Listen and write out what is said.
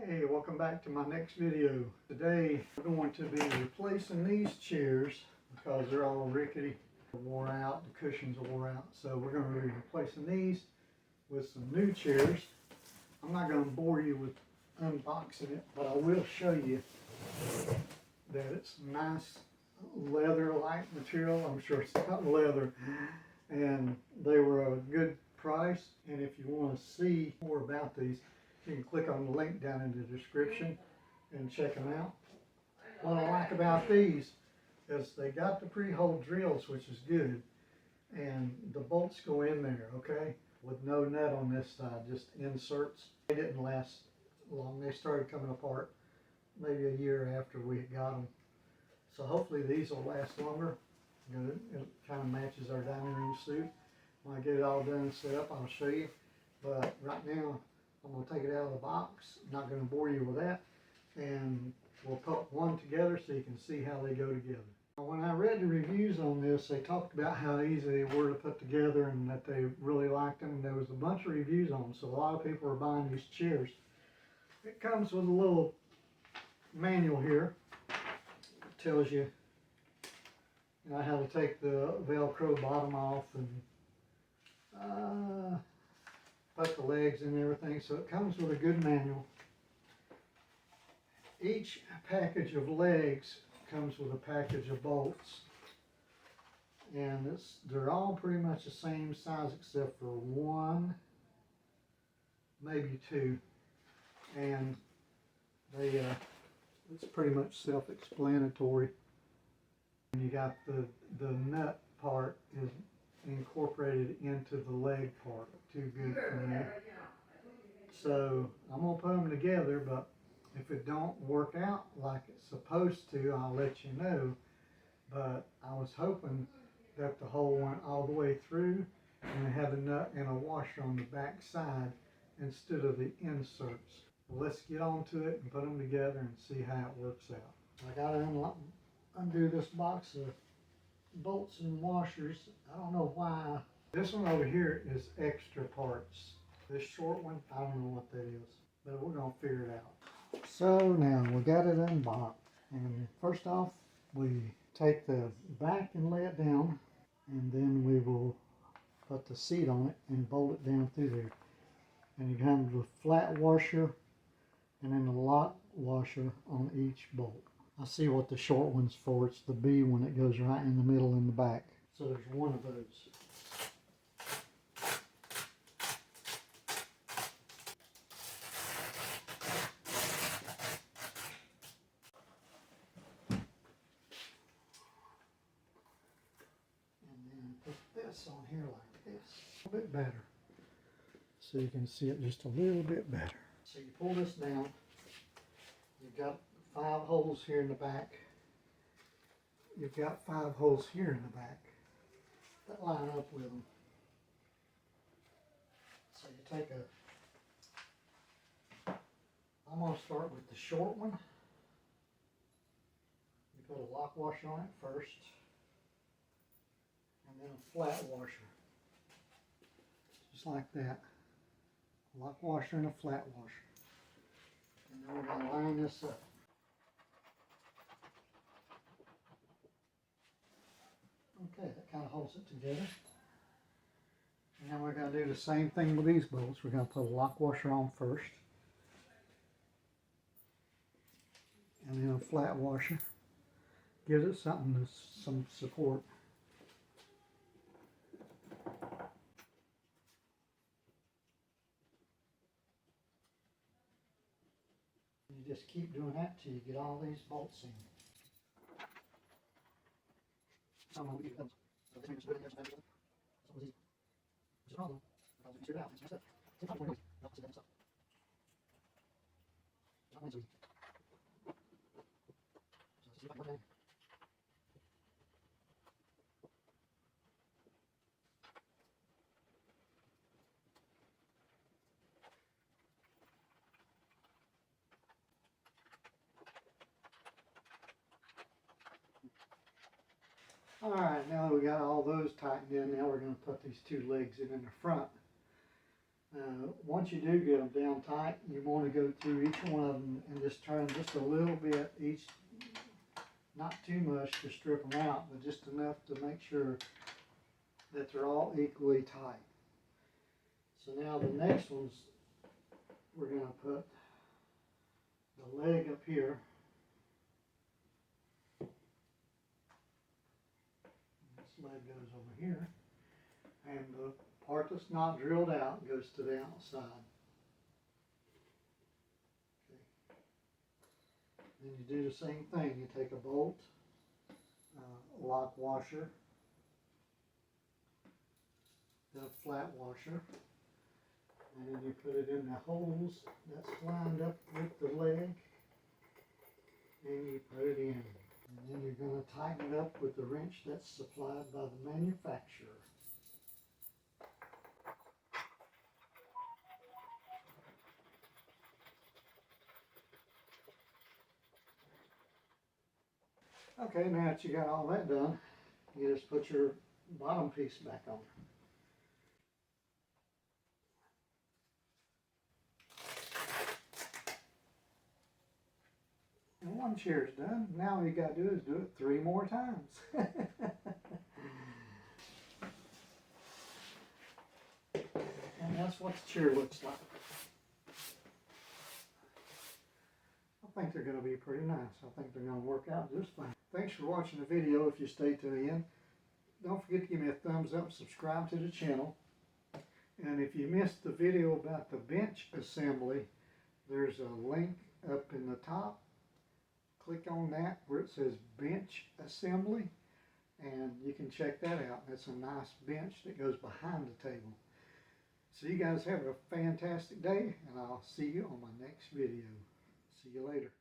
Hey, welcome back to my next video. Today we're going to be replacing these chairs because they're all rickety, wore out, the cushions are wore out. So we're going to be replacing these with some new chairs. I'm not going to bore you with unboxing it, but I will show you that it's nice leather-like material. I'm sure it's not leather, and they were a good price. And if you want to see more about these, you can click on the link down in the description and check them out. What I like about these is they got the pre-hole drills, which is good, and the bolts go in there, okay, with no nut on this side, just inserts. They didn't last long. They started coming apart maybe a year after we got them. So hopefully these will last longer. Good. It kind of matches our dining room suite. When I get it all done and set up, I'll show you. But right now, I'm going to take it out of the box. I'm not going to bore you with that. And we'll put one together so you can see how they go together. When I read the reviews on this, they talked about how easy they were to put together and that they really liked them. And there was a bunch of reviews on them, so a lot of people are buying these chairs. It comes with a little manual here. It tells you, how to take the Velcro bottom off and put the legs and everything. So it comes with a good manual. Each package of legs comes with a package of bolts, and they're all pretty much the same size except for one, maybe two, and it's pretty much self-explanatory. And you got the nut part is incorporated into the leg part. Too good for me. So I'm gonna put them together, but if it don't work out like it's supposed to, I'll let you know. But I was hoping that the hole went all the way through and have a nut and a washer on the back side instead of the inserts. Well, let's get on to it and put them together and see how it works out. I gotta undo this box of bolts and washers. I don't know why. This one over here is extra parts. This short one, I don't know what that is, but we're gonna figure it out. So now we got it unboxed, and first off we take the back and lay it down, and then we will put the seat on it and bolt it down through there. And you have the flat washer and then the lock washer on each bolt. I see what the short one's for. It's the B one that goes right in the middle in the back. So there's one of those. And then put this on here like this. A bit better. So you can see it just a little bit better. So you pull this down. You've got 5 holes here in the back. You've got 5 holes here in the back that line up with them. So you take I'm going to start with the short one. You put a lock washer on it first, and then a flat washer. Just like that. A lock washer and a flat washer. And then we're going to line this up. Okay, that kind of holds it together. And then we're going to do the same thing with these bolts. We're going to put a lock washer on first. And then a flat washer. Gives it some support. You just keep doing that till you get all these bolts in. Alright, now we got all those tightened in. Now we're going to put these 2 legs in the front. Once you do get them down tight, you want to go through each one of them and just turn just a little bit each, not too much to strip them out, but just enough to make sure that they're all equally tight. So now the next ones, we're going to put the leg up here. This leg goes over here, and the part that's not drilled out goes to the outside. Okay. Then you do the same thing. You take a bolt, lock washer, then a flat washer, and then you put it in the holes that's lined up with the leg, and you put it in. And then you're going to tighten it up with the wrench that's supplied by the manufacturer. Okay, now that you got all that done, you just put your bottom piece back on. And one chair's done. Now all you got to do is do it 3 more times. And that's what the chair looks like. I think they're going to be pretty nice. I think they're going to work out just fine. Thanks for watching the video if you stayed to the end. Don't forget to give me a thumbs up, subscribe to the channel. And if you missed the video about the bench assembly, there's a link up in the top. Click on that where it says bench assembly, and you can check that out. It's a nice bench that goes behind the table. So you guys have a fantastic day, and I'll see you on my next video. See you later.